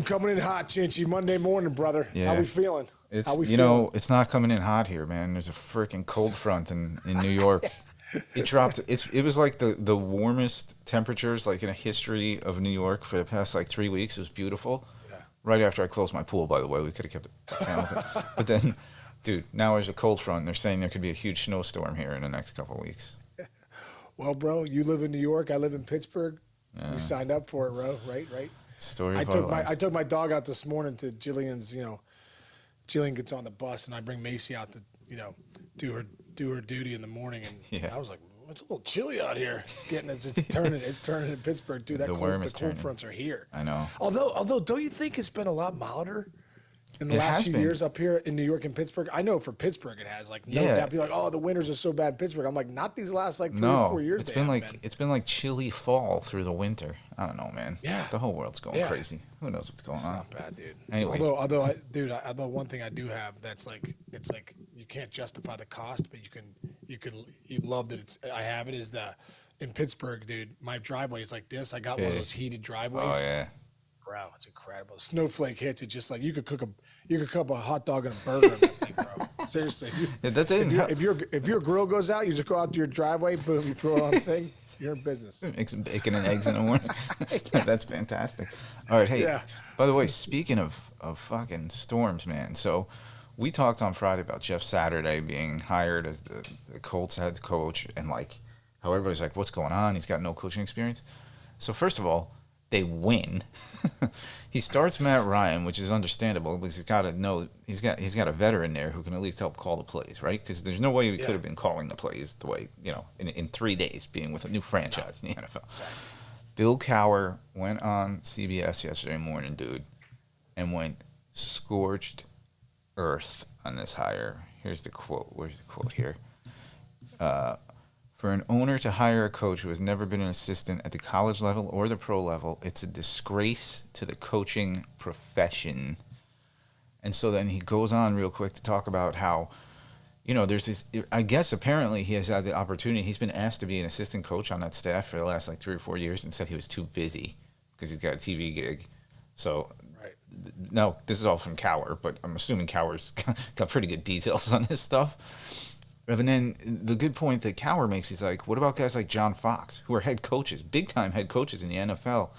Boom, coming in hot, Chinchy. Monday morning, brother. Yeah. How we feeling? It's How we you feeling? know, it's not coming in hot here, man. There's a freaking cold front in New York. It dropped. It was like the warmest temperatures like in a history of New York for the past like 3 weeks. It was beautiful. Yeah. Right after I closed my pool, by the way, we could have kept the fan open. But then, dude, now there's a cold front. And they're saying there could be a huge snowstorm here in the next couple of weeks. Well, bro, you live in New York. I live in Pittsburgh. Yeah. You signed up for it, bro. Right. Story I of took our my lives. I took my dog out this morning to Jillian's. Jillian gets on the bus, and I bring Macy out to do her duty in the morning. And Yeah. I was like, it's a little chilly out here. It's turning in Pittsburgh, dude. The worm is the cold turning. fronts are here. I know. Although, don't you think it's been a lot milder in the It last has few been. years up here in New York and Pittsburgh? I know for Pittsburgh it has. Like, no Yeah. doubt, be like, oh, the winters are so bad in Pittsburgh. I'm like, not these last like 3 or No, 4 years. it's they been haven't like been. it's been like chilly fall through the winter. I don't know, man. Yeah. The whole world's going Yeah. crazy. Who knows what's going It's on? not bad, dude. Anyway. Although one thing I do have that's like it's like you can't justify the cost, but you love that I have it is in Pittsburgh, dude. My driveway is like this. I got one of Big. those heated driveways. Oh yeah. Bro, it's incredible. Snowflake hits. It's just like you could cook a hot dog and a burger in that thing, bro. Seriously. Yeah, that didn't help. If your grill goes out, you just go out to your driveway, boom, you throw it on the thing. You're in business. Make some bacon and eggs in the morning. That's fantastic. All right, hey. Yeah. By the way, speaking of fucking storms, man. So we talked on Friday about Jeff Saturday being hired as the Colts head coach, and like how everybody's like, "What's going on? He's got no coaching experience." So first of all, they win. He starts Matt Ryan, which is understandable because he's got a veteran there who can at least help call the plays, right? Because there's no way he could have been calling the plays the way in 3 days being with a new franchise in the NFL. Exactly. Bill Cowher went on CBS yesterday morning, dude, and went scorched earth on this hire. Here's the quote. Where's the quote here? For an owner to hire a coach who has never been an assistant at the college level or the pro level, it's a disgrace to the coaching profession. And so then he goes on real quick to talk about how, there's this, I guess apparently he has had the opportunity. He's been asked to be an assistant coach on that staff for the last like 3 or 4 years and said he was too busy because he's got a TV gig. So Right. no, this is all from Cowher, but I'm assuming Cowher's got pretty good details on this stuff. And then the good point that Cowher makes, he's like, what about guys like John Fox, who are head coaches, big-time head coaches in the NFL?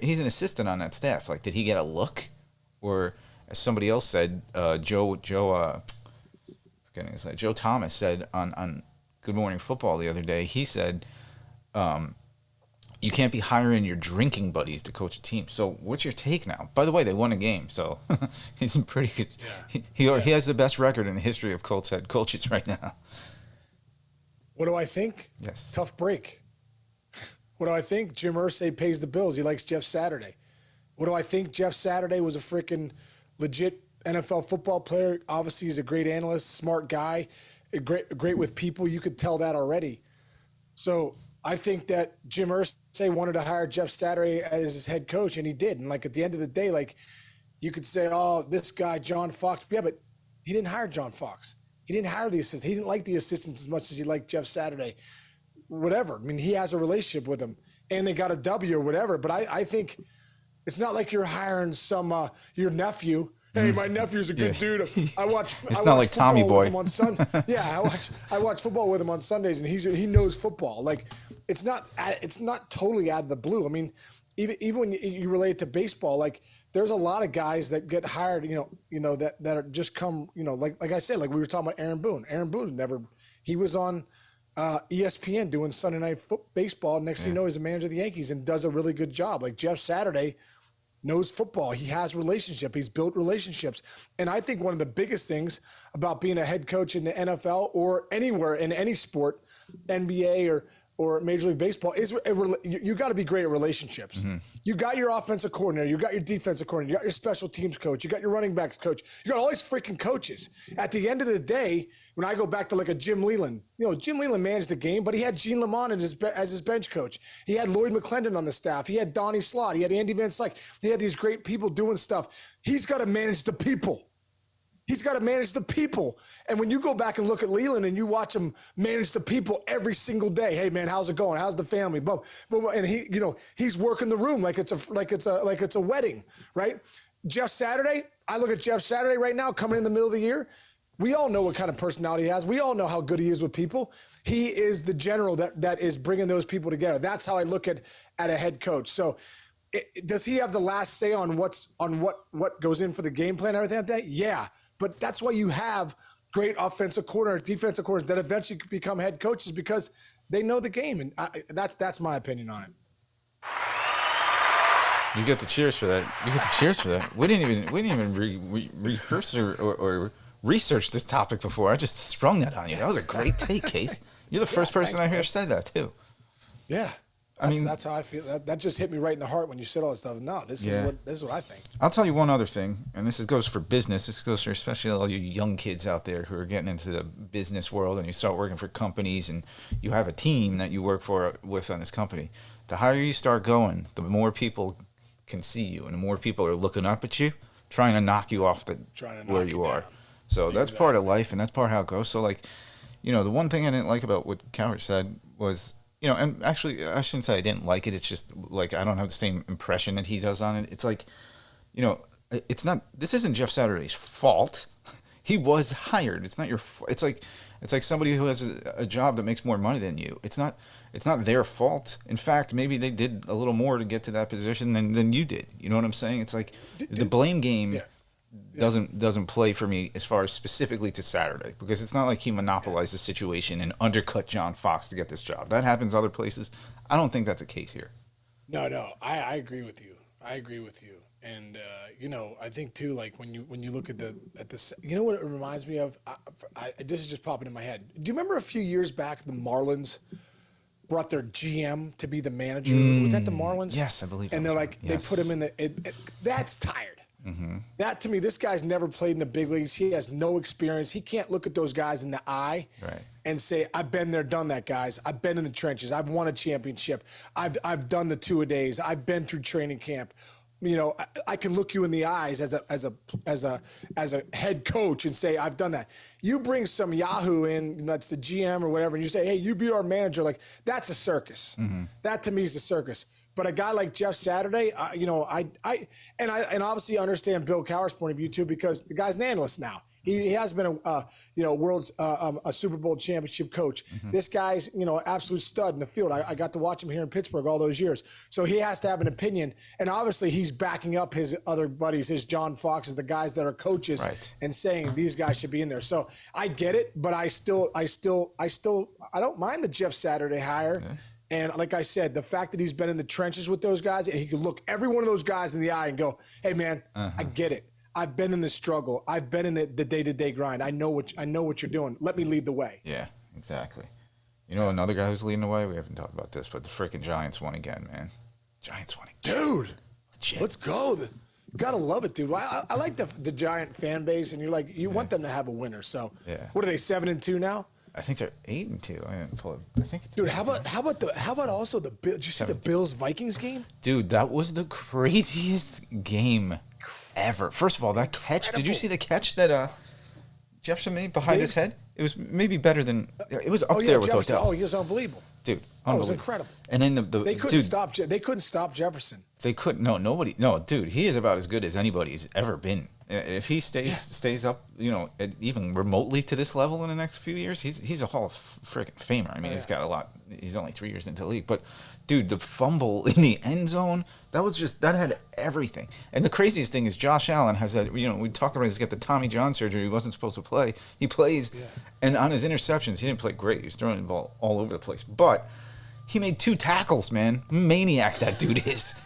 He's an assistant on that staff. Like, did he get a look? Or, as somebody else said, Joe Thomas said on Good Morning Football the other day, he said, you can't be hiring your drinking buddies to coach a team. So what's your take now? By the way, they won a game, so he's in pretty good. Yeah. He has the best record in the history of Colts head coaches right now. What do I think? Yes. Tough break. What do I think? Jim Irsay pays the bills. He likes Jeff Saturday. What do I think? Jeff Saturday was a freaking legit NFL football player. Obviously, he's a great analyst, smart guy, great with people. You could tell that already. So I think that Jim Irsay wanted to hire Jeff Saturday as his head coach, and he did. And, like, at the end of the day, like, you could say, oh, this guy, John Fox. Yeah, but he didn't hire John Fox. He didn't hire the assistant. He didn't like the assistants as much as he liked Jeff Saturday. Whatever. I mean, he has a relationship with him, and they got a W or whatever. But I think it's not like you're hiring some your nephew. Hey, my nephew's a good dude. I watch. It's not like Tommy Boy. On yeah, I watch football with him on Sundays, and he knows football. Like, it's not totally out of the blue. I mean, even when you relate it to baseball, like, there's a lot of guys that get hired, that are just come, like I said, like we were talking about Aaron Boone. Aaron Boone he was on ESPN doing Sunday Night Baseball. Next thing you know, he's a manager of the Yankees and does a really good job. Like, Jeff Saturday knows football. He has relationship. He's built relationships. And I think one of the biggest things about being a head coach in the NFL or anywhere in any sport, NBA or Major League Baseball, is you got to be great at relationships. Mm-hmm. You got your offensive coordinator, you got your defensive coordinator, you got your special teams coach, you got your running backs coach, you got all these freaking coaches. At the end of the day, when I go back to like a Jim Leland, Jim Leland managed the game, but he had Gene Lamont as his bench coach. He had Lloyd McClendon on the staff. He had Donnie Slott. He had Andy Van Slyke. He had these great people doing stuff. He's got to manage the people. He's got to manage the people. And when you go back and look at Leland and you watch him manage the people every single day, hey man, how's it going? How's the family? Boom, boom, and he's working the room like it's a wedding, right? Jeff Saturday, I look at Jeff Saturday right now coming in the middle of the year. We all know what kind of personality he has. We all know how good he is with people. He is the general that is bringing those people together. That's how I look at a head coach. So does he have the last say on what goes in for the game plan and everything like that? Yeah. But that's why you have great offensive coordinators, defensive coordinators that eventually become head coaches because they know the game. And that's my opinion on it. You get the cheers for that. We didn't even rehearse or research this topic before. I just sprung that on you. That was a great take, Case. You're the first person I hear said that too. Yeah. That's how I feel. That just hit me right in the heart when you said all this stuff. No, this is what I think. I'll tell you one other thing, and this goes for business. This goes for especially all you young kids out there who are getting into the business world and you start working for companies and you have a team that you work with on this company. The higher you start going, the more people can see you and the more people are looking up at you, trying to knock you off where you are. So that's part of life and that's part of how it goes. So the one thing I didn't like about what Cowart said was, and actually, I shouldn't say I didn't like it. It's just like I don't have the same impression that he does on it. It's like, it's not. This isn't Jeff Saturday's fault. He was hired. It's not your. It's like somebody who has a job that makes more money than you. It's not their fault. In fact, maybe they did a little more to get to that position than you did. You know what I'm saying? It's like the blame game. Yeah. Doesn't play for me as far as specifically to Saturday because it's not like he monopolized the situation and undercut John Fox to get this job. That happens other places. I don't think that's the case here. No, I agree with you. And I think too, like when you look at this, what it reminds me of. This is just popping in my head. Do you remember a few years back the Marlins brought their GM to be the manager? Was that the Marlins? Yes, I believe. And they're like they put him in that's tired. Mm-hmm. That to me, this guy's never played in the big leagues. He has no experience. He can't look at those guys in the eye and say, "I've been there, done that, guys. I've been in the trenches. I've won a championship. I've done the 2-a-days. I've been through training camp. I can look you in the eyes as a head coach and say, I've done that. You bring some Yahoo in, that's the GM or whatever, and you say, hey, you be our manager. Like that's a circus. Mm-hmm. That to me is a circus. But a guy like Jeff Saturday, I obviously understand Bill Cowart's point of view too, because the guy's an analyst now. He has been a Super Bowl championship coach. Mm-hmm. This guy's absolute stud in the field. I got to watch him here in Pittsburgh all those years. So he has to have an opinion, and obviously he's backing up his other buddies, his John Foxes, the guys that are coaches, and saying these guys should be in there. So I get it, but I don't mind the Jeff Saturday hire. Yeah. And like I said, the fact that he's been in the trenches with those guys, and he can look every one of those guys in the eye and go, hey, man, I get it. I've been in the struggle. I've been in the day-to-day grind. I know what you're doing. Let me lead the way. Yeah, exactly. Another guy who's leading the way? We haven't talked about this, but the freaking Giants won again, man. Giants won again. Dude, legit. Let's go. You gotta love it, dude. I like the Giant fan base, and you want them to have a winner. So, what are they, 7-2 now? I think they're 8-2. I didn't pull it. I think it's dude. How about also the Bill? Did you see the Bills Vikings game? Dude, that was the craziest game ever. First of all, that catch. Did you see the catch that Jefferson made behind his head? It was maybe better than it was up there with Jefferson. Odell. Oh, he was unbelievable. Dude, it was incredible. And then they couldn't stop Jefferson. They couldn't. No, nobody. No, dude, he is about as good as anybody's ever been. If he stays up, even remotely to this level in the next few years, he's a Hall of freaking Famer. I mean, he's got a lot. He's only 3 years into the league, but dude, the fumble in the end zone, that had everything. And the craziest thing is Josh Allen has that. We talked about he's got the Tommy John surgery. He wasn't supposed to play. He plays, and on his interceptions, he didn't play great. He was throwing the ball all over the place, but he made 2 tackles. Man, maniac that dude is.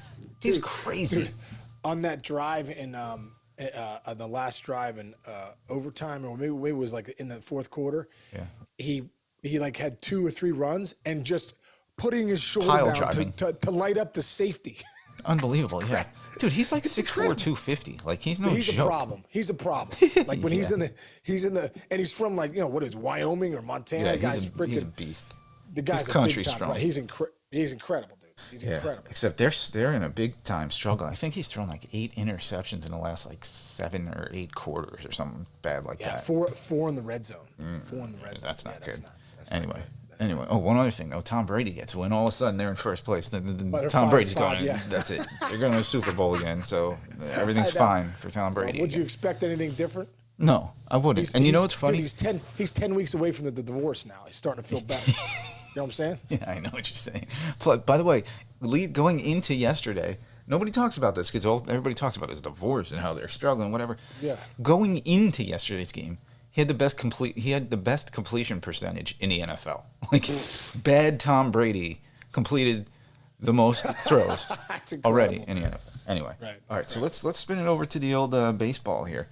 He's crazy. Dude, on that drive in the last drive in overtime, or maybe it was like in the fourth quarter. Yeah, he like had 2 or 3 runs and just putting his shoulder down to light up the safety. Unbelievable, yeah, dude. He's like 6'4", 250. Like he's joke. A problem. He's a problem. Like when he's in the, and he's from like what is Wyoming or Montana? Yeah, he's a beast. The guy's country strong. He's incredible, dude. He's incredible. Except they're in a big time struggle. I think he's thrown like 8 interceptions in the last like 7 or 8 quarters or something bad like that. Four in the red zone. 4 in the red zone. That's not good. That's anyway. Not good. Anyway, one other thing. Tom Brady gets a win. All of a sudden, they're in first place. Tom Brady's going. Yeah. That's it. They're going to the Super Bowl again, so everything's fine for Tom Brady. Would you expect anything different? No, I wouldn't. And you know what's funny? Dude, he's 10 weeks away from the divorce now. He's starting to feel better. You know what I'm saying? Yeah, I know what you're saying. By the way, going into yesterday, nobody talks about this because everybody talks about his divorce and how they're struggling, whatever. Yeah. Going into yesterday's game, he had the best completion percentage in the NFL. Like, bad Tom Brady completed the most throws already in the NFL. Anyway, all right. So let's spin it over to the old baseball here.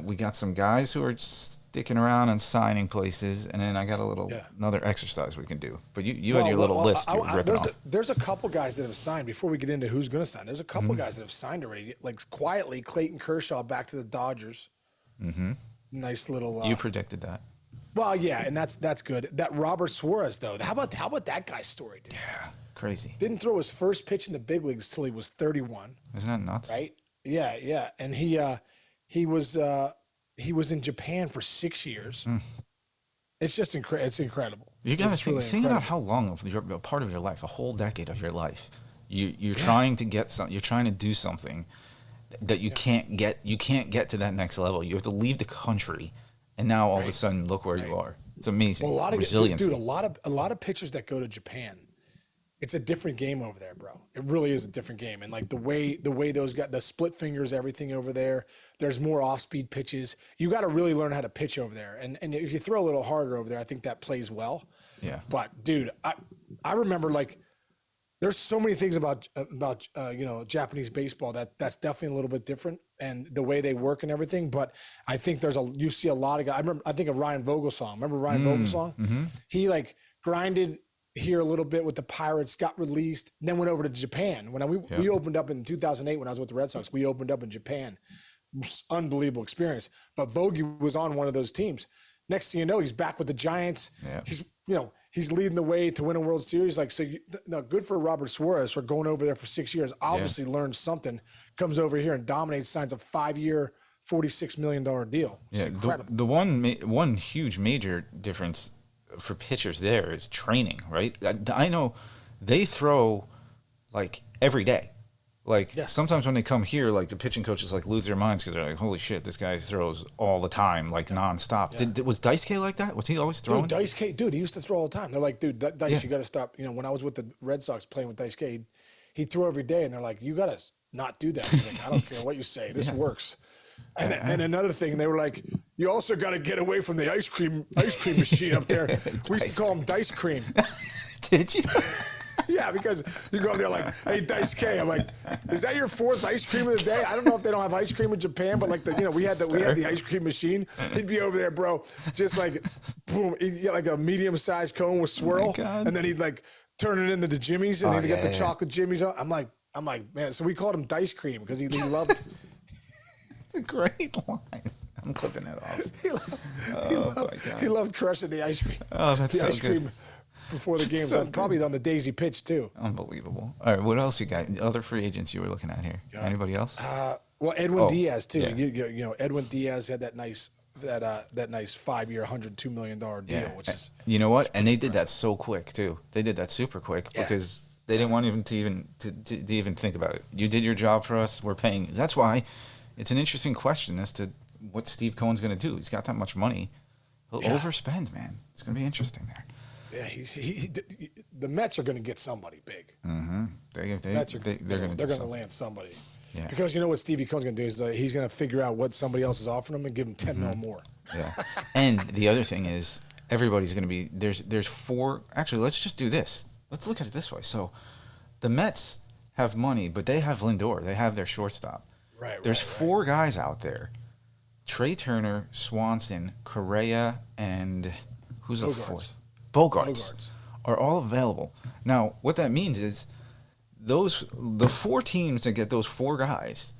We got some guys who are sticking around and signing places, and then I got another exercise we can do. But you had your little list you were ripping off. There's a couple guys that have signed. Before we get into who's going to sign, there's a couple guys that have signed already. Like quietly, Clayton Kershaw back to the Dodgers. Mm-hmm. Nice little. You predicted that. Well, yeah, and that's good. That Robert Suarez though. How about that guy's story, dude? Yeah, crazy. Didn't throw his first pitch in the big leagues till he was 31. Isn't that nuts? Right? Yeah, and he was in Japan for 6 years. It's just it's incredible. You got to think about how long of a part of your life, a whole decade of your life, you're trying to get something. You're trying to do something that you can't get. You can't get to that next level. You have to leave the country, and now all of a sudden, look where you are. It's amazing. Well, a lot of resiliency. dude, a lot of pitchers that go to Japan. It's a different game over there, bro. It really is a different game. And like the way those got the split fingers, everything over there, there's more off-speed pitches. You got to really learn how to pitch over there. And if you throw a little harder over there, I think that plays well. Yeah. But dude, I remember like there's so many things about Japanese baseball that's definitely a little bit different, and the way they work and everything. But I think you see a lot of guys. I think of Ryan Vogelsong. Remember Ryan Vogelsong? Mm-hmm. He like grinded here a little bit with the Pirates, got released, then went over to Japan. When we opened up in 2008, when I was with the Red Sox, we opened up in Japan. Unbelievable experience. But Vogie was on one of those teams. Next thing you know, he's back with the Giants. Yeah. He's leading the way to win a World Series. Like, so good for Robert Suarez for going over there for 6 years. Obviously learned something, comes over here and dominates, signs a 5-year, $46 million deal. It's incredible. The one huge major difference for pitchers there is training, right? I know they throw like every day. Like sometimes when they come here, like the pitching coaches like lose their minds because they're like, "Holy shit, this guy throws all the time, like nonstop." Yeah. Was Daisuke like that? Was he always throwing? Dude, he used to throw all the time. They're like, "Dude, Dice, you got to stop." When I was with the Red Sox playing with Daisuke, he'd throw every day, and they're like, "You got to not do that." He's like, "I don't care what you say. This works." And another thing, they were like, "You also got to get away from the ice cream machine up there." We used to call him Dice Cream. Did you? Yeah, because you go there like, "Hey, Dice K." I'm like, "Is that your 4th ice cream of the day?" I don't know if they don't have ice cream in Japan, but like we had the ice cream machine. He'd be over there, bro, just like boom, he'd get like a medium-sized cone with swirl, and then he'd like turn it into the Jimmies, and he'd get the chocolate Jimmies. I'm like, man. So we called him Dice Cream because he loved. It's a great line. I'm clipping that off. He loved crushing the ice cream. Oh, that's so good. Before the games, so probably on the daisy pitch too. Unbelievable. All right, what else you got? Other free agents you were looking at here? Anybody else? Well, Edwin Diaz too. Yeah. Edwin Diaz had that nice 5-year, $102 million deal, which is what? And they did that so quick too. They did that super quick because they didn't want to even think about it. You did your job for us. We're paying. That's why it's an interesting question as to what Steve Cohen's going to do. He's got that much money. He'll overspend, man. It's going to be interesting there. Yeah, the Mets are going to get somebody big. Mm-hmm. They're going to land somebody. Yeah. Because you know what Stevie Cohen's going to do is he's going to figure out what somebody else is offering him and give him 10 mil more. Yeah. And the other thing is everybody's going to be there's 4. Actually, let's just do this. Let's look at it this way. So the Mets have money, but they have Lindor. They have their shortstop. Right. There's 4 guys out there: Trey Turner, Swanson, Correa, and who's the 4th? Bogarts are all available. Now, what that means is the 4 teams that get those 4 guys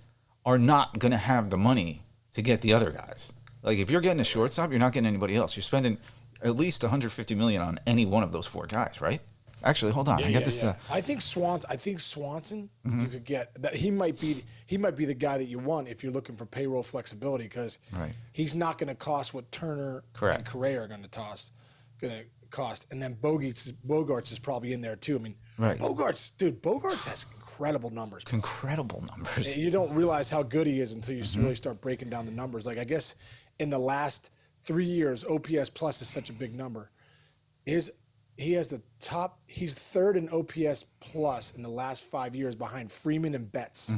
are not going to have the money to get the other guys. Like if you're getting a shortstop, you're not getting anybody else. You're spending at least $150 million on any one of those 4 guys, right? Actually, hold on. I got this. I think Swanson. You could get that. He might be the guy that you want if you're looking for payroll flexibility because he's not going to cost what Turner and Correa are going to cost. And then Bogarts is probably in there too. I mean, Bogarts has incredible numbers. Incredible numbers. You don't realize how good he is until you really start breaking down the numbers. Like I guess in the last 3 years, OPS plus is such a big number. He has the top. He's third in OPS plus in the last 5 years behind Freeman and Betts.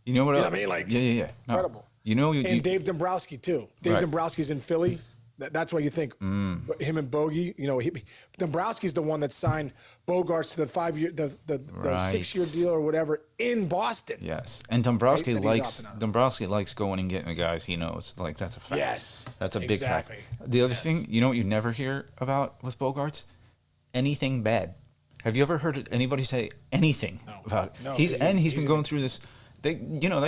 You know what? I mean, like No. incredible. And Dave Dombrowski too. Dave Dombrowski's in Philly. That's why you think him and Bogey. You know, Dombrowski's the one that signed Bogarts to the 5-year, the 6-year deal or whatever in Boston. Yes, and Dombrowski likes going and getting the guys he knows. Like that's a fact. Yes, that's a big fact. The other thing, you know what you never hear about with Bogarts? Anything bad. Have you ever heard anybody say anything about it? No, he's been going through this. They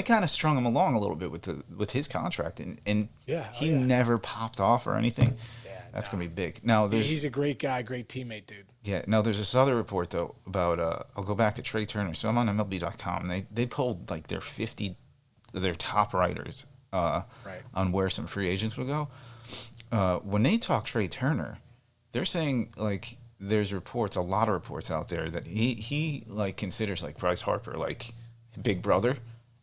kind of strung him along a little bit with his contract, and he never popped off or anything. Yeah, that's gonna be big. Now he's a great guy, great teammate, dude. Yeah. Now there's this other report though about I'll go back to Trey Turner. So I'm on MLB.com. They pulled like their top writers on where some free agents would go. When they talk Trey Turner, they're saying like there's a lot of reports out there that he like considers like Bryce Harper like big brother,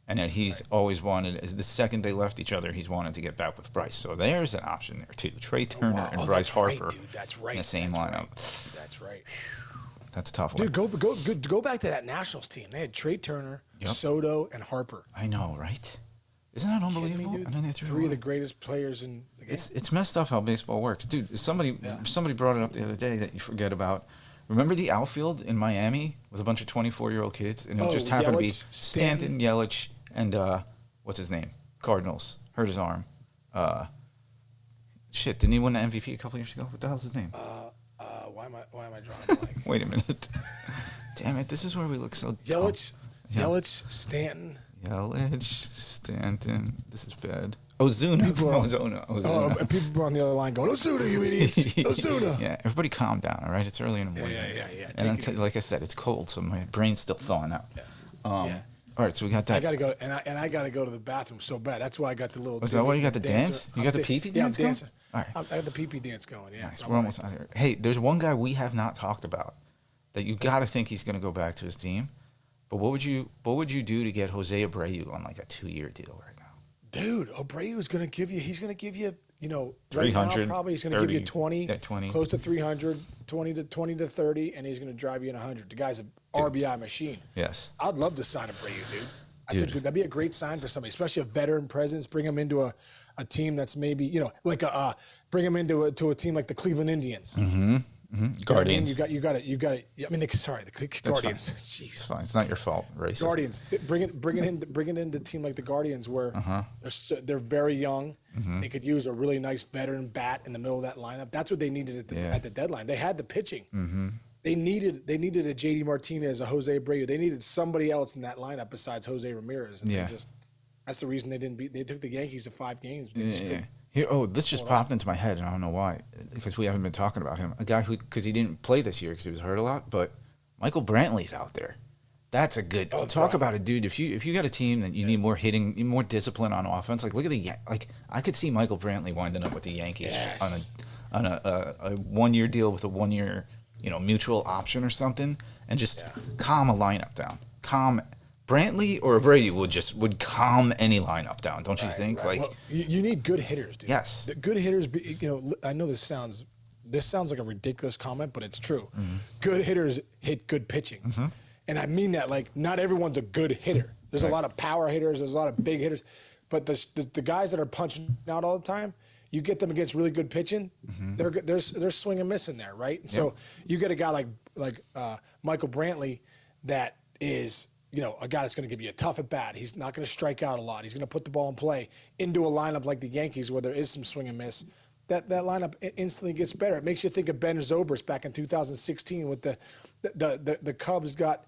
and that he's always wanted, as the second they left each other, he's wanted to get back with Bryce. So there's an option there too. Trey Turner and Bryce Harper in the same lineup. That's right. That's a tough one. Dude, go back to that Nationals team. They had Trey Turner, Soto, and Harper. I know, right? Isn't that unbelievable? Me, dude? Three of the greatest players in the game. It's messed up how baseball works, dude. Somebody brought it up the other day that you forget about. Remember the outfield in Miami with a bunch of 24-year-old kids, and it just happened to be Stanton, Yelich, and what's his name? Cardinals hurt his arm. Didn't he win the MVP a couple years ago? What the hell's his name? Why am I drawing a blank? Wait a minute. Damn it! This is where we look so. Yelich, Stanton. Yelich, Stanton. This is bad. Ozuna. Ozuna. People on the other line going, Ozuna, you idiots. Ozuna. Yeah, everybody calm down, all right? It's early in the morning. Yeah. And like I said, it's cold, so my brain's still thawing out. All right, so we got that. I got to go, and I got to go to the bathroom so bad. That's why I got the little. Was that why you got the dance? You got the pee-pee dance going? All right. I got the pee-pee dance going, yeah. Nice. We're almost out here. Hey, there's one guy we have not talked about that you got to think he's going to go back to his team. But what would you do to get Jose Abreu on like a 2-year deal right now? Dude, Abreu is going to give you, right 300, now probably he's going to give you 20, close to 300, 20 to 30, and he's going to drive you in 100. The guy's an RBI machine. Yes. I'd love to sign Abreu, dude. That'd be a great sign for somebody, especially a veteran presence. Bring him into a team that's maybe, bring him into a team like the Cleveland Indians. Mm-hmm. Guardians. You got it. I mean, the Guardians. Jeez. It's fine. It's not your fault. Racist. Guardians. Bring it into a team like the Guardians where they're very young. They could use a really nice veteran bat in the middle of that lineup. That's what they needed at the deadline. They had the pitching. They needed a JD Martinez, a Jose Abreu. They needed somebody else in that lineup besides Jose Ramirez. And that's the reason they didn't beat. They took the Yankees to 5 games. This just popped into my head, and I don't know why, because we haven't been talking about him. A guy because he didn't play this year because he was hurt a lot, but Michael Brantley's out there. That's a good talk about it, dude. If you got a team that you need more hitting, more discipline on offense, like look at I could see Michael Brantley winding up with the Yankees on a 1-year deal with a 1-year mutual option or something, and just calm a lineup down. Calm Brantley or Abreu would calm any lineup down, don't you think? Right. Well, you need good hitters, dude. Yes. The good hitters, I know this sounds like a ridiculous comment, but it's true. Good hitters hit good pitching. And I mean that, like, not everyone's a good hitter. There's a lot of power hitters, there's a lot of big hitters. But the guys that are punching out all the time, you get them against really good pitching, there's swing and miss in there, right? And so you get a guy like Michael Brantley that is a guy that's going to give you a tough at bat. He's not going to strike out a lot. He's going to put the ball in play into a lineup like the Yankees where there is some swing and miss. That lineup instantly gets better. It makes you think of Ben Zobrist back in 2016 with the Cubs got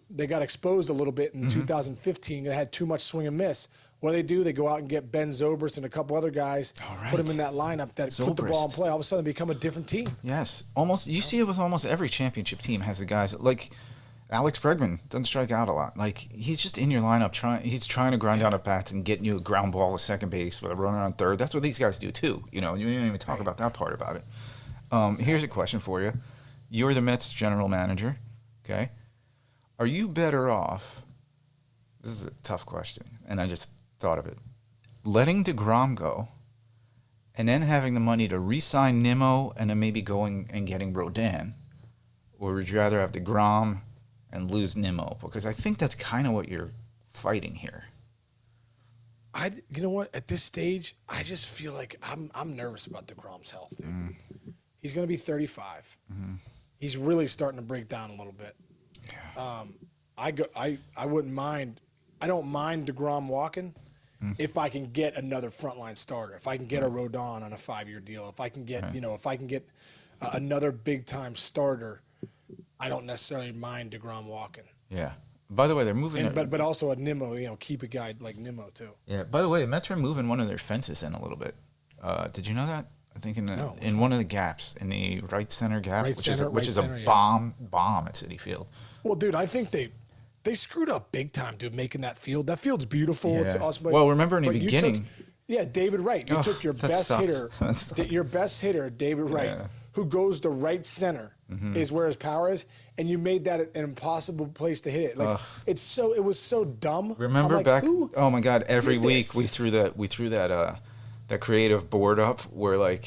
they got exposed a little bit in 2015. They had too much swing and miss. What do? They go out and get Ben Zobrist and a couple other guys, put them in that lineup that put the ball in play. All of a sudden, they become a different team. Yes, almost. You see it with almost every championship team has the guys like Alex Bregman doesn't strike out a lot. Like he's just in your lineup he's trying to grind out at bats and getting you a ground ball at second base with a runner on third. That's what these guys do too. You know, you didn't even talk about that part about it. Here's a question for you. You're the Mets general manager, okay? Are you better off? This is a tough question, and I just thought of it. Letting DeGrom go, and then having the money to re-sign Nimmo, and then maybe going and getting Rodin, or would you rather have DeGrom and lose Nimmo? Because I think that's kind of what you're fighting here. You know what? At this stage, I just feel like I'm nervous about DeGrom's health. Dude. He's going to be 35. He's really starting to break down a little bit. Yeah. I wouldn't mind. I don't mind DeGrom walking if I can get another frontline starter. If I can get a Rodon on a 5-year deal. If I can get another big time starter, I don't necessarily mind DeGrom walking. Yeah. By the way, they're moving. But also a Nimmo, keep a guy like Nimmo too. Yeah. By the way, the Mets are moving one of their fences in a little bit. Did you know that? I think in one of the gaps, in the right center gap, which is a bomb at Citi Field. Well, dude, I think they screwed up big time, dude, making that field. That field's beautiful. Yeah. It's awesome. Well, remember in the beginning. David Wright. You took your best hitter, David Wright, who goes to right center, is where his power is, and you made that an impossible place to hit it. Like it was so dumb. Remember back? Oh my God! Every week we threw that creative board up where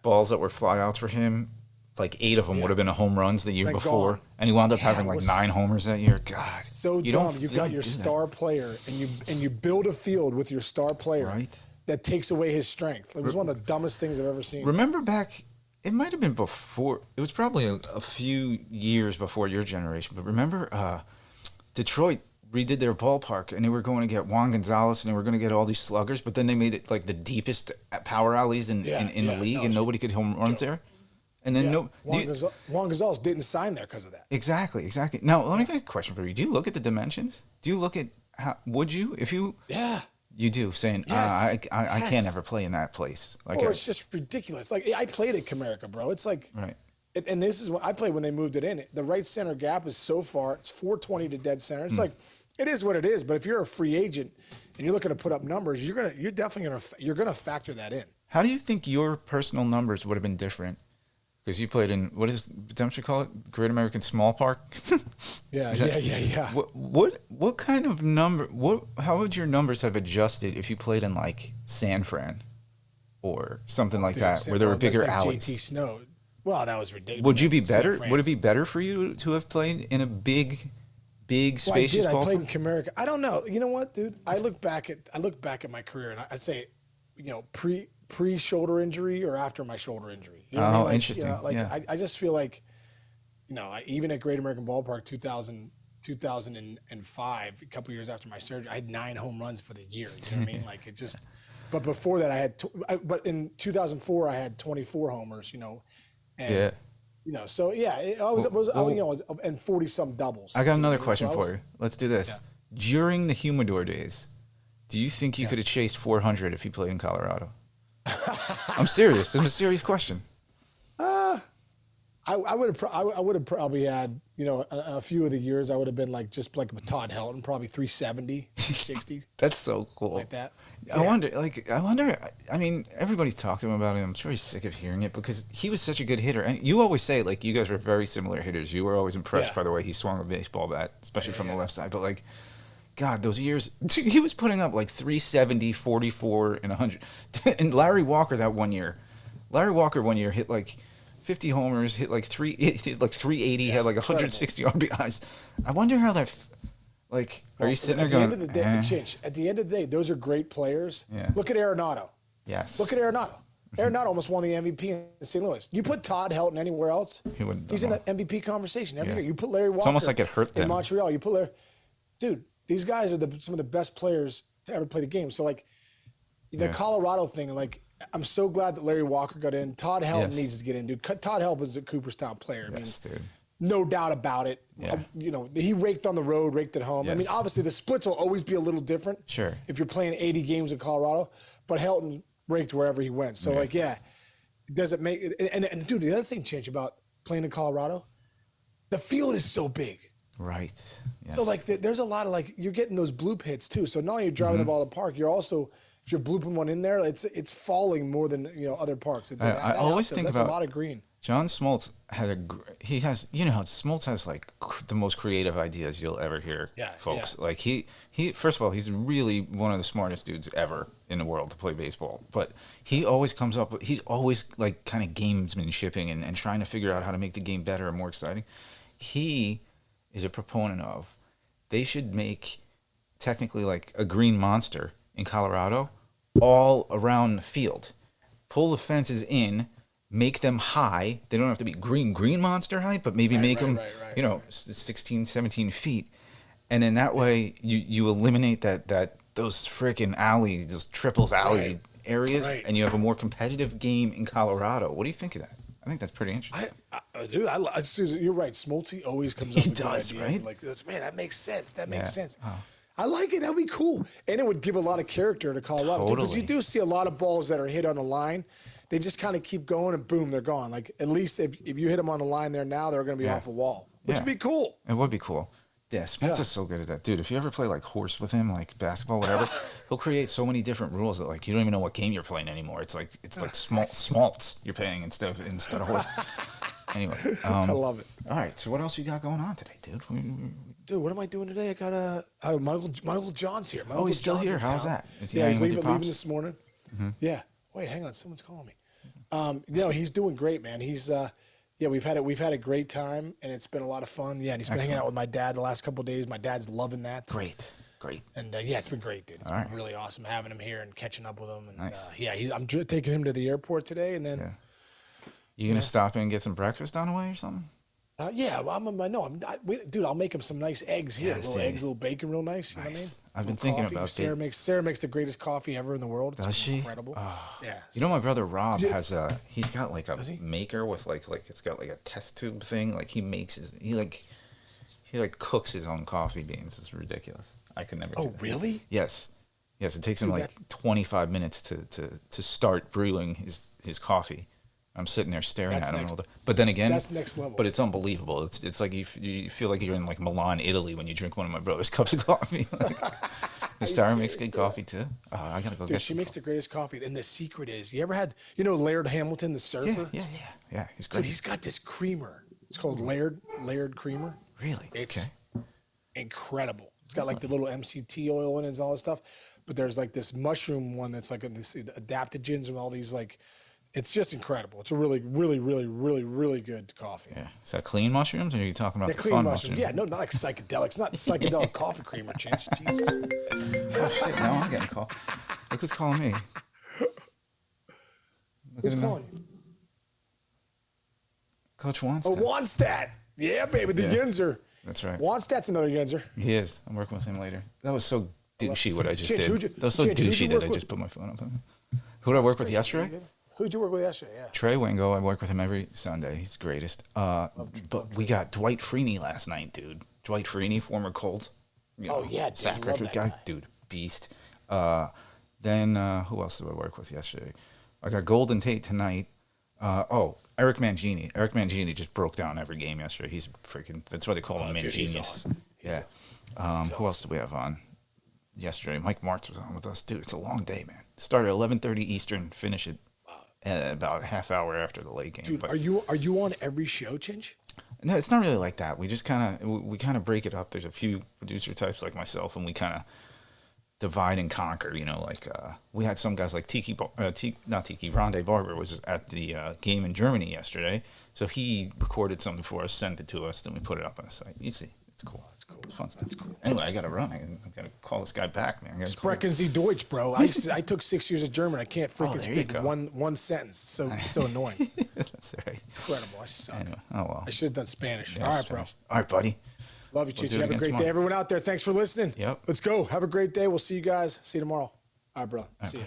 balls that were flyouts for him, like 8 of them would have been home runs the year before, gone. And he wound up having 9 homers that year. God, so dumb. You got your star player, and you build a field with your star player, right? That takes away his strength. It was one of the dumbest things I've ever seen. Remember back? It might have been before. It was probably a few years before your generation. But remember, Detroit redid their ballpark, and they were going to get Juan Gonzalez, and they were going to get all these sluggers. But then they made it like the deepest power alleys in the league, and nobody could hit home runs there. And then Juan Gonzalez didn't sign there because of that. Exactly. Now, let me get a question for you. Do you look at the dimensions? Do you look at would you if you? Yeah. You do, saying, I can't ever play in that place. It's just ridiculous. Like, I played at Comerica, bro. It's like, right. And this is what I played when they moved it in. The right center gap is so far. It's 420 to dead center. It's like, it is what it is. But if you're a free agent and you're looking to put up numbers, you're definitely gonna factor that in. How do you think your personal numbers would have been different? Because you played in, what is Dempsey call it? Great American Small Park? Yeah. What kind of number, how would your numbers have adjusted if you played in San Fran or something that, where there were bigger alleys? JT Snow. Well, that was ridiculous. Would you be better? Would it be better for you to have played in a big, spacious ballpark? I played in Comerica. I don't know. You know what, dude? I look back at my career and I'd say, pre-shoulder injury or after my shoulder injury. You know what I mean? Interesting. I just feel like, even at Great American Ballpark 2005, a couple years after my surgery, I had 9 home runs for the year. You know what I mean? But before that I had, but in 2004 I had 24 homers, and, so and 40 some doubles. I got another question for you. Let's do this. Yeah. During the humidor days, do you think you could have chased 400 if you played in Colorado? I'm serious. It's a serious question. I would have probably had, a few of the years I would have been just like Todd Helton, probably 370, 360. That's so cool. Like that. Yeah. I wonder, I mean, everybody's talked to him about it. I'm sure he's sick of hearing it because he was such a good hitter. And you always say, you guys were very similar hitters. You were always impressed by the way he swung a baseball bat, especially from the left side. But God, those years, he was putting up 370, 44, and 100. And Larry Walker one year hit 50 homers, hit 380, had 160 RBIs. I wonder how that, are you sitting there going, at the end of the day, those are great players. Yeah. Look at Arenado. Yes. Look at Arenado. Arenado almost won the MVP in St. Louis. You put Todd Helton anywhere else, he's in the MVP conversation every year. You put Larry Walker. It's almost like it hurt them. In Montreal, you put Larry. Dude, these guys are some of the best players to ever play the game. So, the Colorado thing, I'm so glad that Larry Walker got in. Todd Helton needs to get in, dude. Todd Helton is a Cooperstown player. Yes, dude. no doubt about it. Yeah. You know, he raked on the road, raked at home. I Yes. mean, obviously the splits will always be a little different. Sure. If you're playing 80 games in Colorado, but Helton raked wherever he went. So like, yeah, does it make? And dude, the other thing, Chinch, about playing in Colorado, the field is so big. Right. Yes. So like, there's a lot of like, you're getting those bloop hits too. So not only you're driving the ball to the park, you're also, if you're blooping one in there, it's falling more than other parks. I always think that's about a lot of green. John Smoltz had he has, you know how Smoltz has like the most creative ideas you'll ever hear, folks. Yeah. Like he first of all, he's really one of the smartest dudes ever in the world to play baseball. But he always comes up with, he's always like kind of gamesmanshiping and trying to figure out how to make the game better and more exciting. He is a proponent of, they should make technically like a green monster in Colorado all around the field. Pull the fences in, make them high. They don't have to be green monster height, but maybe make them, 16, 17 feet. And in that way, you eliminate those freaking alleys, those triples alley areas, and you have a more competitive game in Colorado. What do you think of that? I think that's pretty interesting. Dude, you're right. Smoltzy always comes up with good ideas right? like this. Man, that makes sense. That makes sense. Oh. I like it. That'd be cool. And it would give a lot of character to Colorado. Because you do see a lot of balls that are hit on the line. They just kind of keep going and boom, they're gone. Like, at least if you hit them on the line there now, they're going to be off a wall, which would be cool. It would be cool. Yeah, Smoltz is so good at that. Dude, if you ever play like horse with him, like basketball, whatever, he'll create so many different rules that like you don't even know what game you're playing anymore. It's like Smoltz you're paying instead of horse. Anyway, I love it. All right, so what else you got going on today, dude? Dude, what am I doing today? I got Michael John's here. He's still here. How's that? Is he he's leaving this morning. Mm-hmm. Yeah. Wait, hang on. Someone's calling me. He's doing great, man. He's we've had a great time, and it's been a lot of fun. Yeah, and he's been hanging out with my dad the last couple of days. My dad's loving that. Great. And it's been great, dude. It's been really awesome having him here and catching up with him. And, nice. I'm taking him to the airport today, and then. Yeah. You gonna stop in and get some breakfast on the way or something? Dude, I'll make him some nice eggs here. Little bacon, real nice. You know what I mean? I've been thinking about Sarah makes the greatest coffee ever in the world. Does she? Incredible. Oh. Yeah. You know, my brother Rob has he's got like a maker with like it's got like a test tube thing. Like he makes he cooks his own coffee beans. It's ridiculous. I could never. Oh, really? Yes. It takes him like 25 minutes to start brewing his coffee. I'm sitting there staring at him all day. But then again, that's next level. But it's unbelievable. It's like you feel like you're in like Milan, Italy when you drink one of my brother's cups of coffee. Sarah makes good coffee too. Oh, I gotta go get some. She makes the greatest coffee. And the secret is, you ever had, Laird Hamilton, the surfer? Yeah. He's great. Dude, he's got this creamer. It's called Laird creamer. Really? It's incredible. It's got like the little MCT oil in it and all this stuff. But there's like this mushroom one that's like this adaptogens and all these like. It's just incredible. It's a really, really, really, really, really good coffee. Yeah. Is that clean mushrooms, or are you talking about the clean fun mushrooms? Yeah, no, not like psychedelics. Not psychedelic coffee creamer, Chance. Jesus. Oh, shit. Now I'm getting a call. Look who's calling me. Who's calling you? Coach Wanstead. Oh, Wanstead. Yeah, baby. The Yinzer. That's right. Wanstead's another Yinzer. He is. I'm working with him later. That was so douchey what I just Chance, did. That was so douchey that I just put my phone up on. Who did I work with yesterday? Who'd you work with yesterday? Yeah. Trey Wingo. I work with him every Sunday. He's the greatest. But we got Dwight Freeney last night, dude. Dwight Freeney, former Colt. Sack record guy. Dude, beast. Then who else did I work with yesterday? I got Golden Tate tonight. Eric Mangini. Eric Mangini just broke down every game yesterday. He's freaking. That's why they call him Manginius. He's awesome. Who else did we have on yesterday? Mike Martz was on with us. Dude, it's a long day, man. Start at 11:30 Eastern, finish it about a half hour after the late game. Dude, are you on every show, Chinch? No, it's not really like that. We just kind of break it up. There's a few producer types like myself, and we kind of divide and conquer. We had some guys like Rondé Barber was at the game in Germany yesterday, so he recorded something for us, sent it to us, then we put it up on the site. You see, it's cool. It's cool. It's fun stuff. That's cool. Anyway, I got to run. I got to call this guy back, man. Sprechen Sie Deutsch, bro. I took 6 years of German. I can't freaking speak one sentence. So annoying. That's right. Incredible. I suck. Anyway, oh well. I should have done Spanish. Yeah, all right, Spanish. bro. All right, buddy. Love you, Chichi. Have a great day. Everyone out there, thanks for listening. Yep. Let's go. Have a great day. We'll see you guys. See you tomorrow. All right, bro. See you.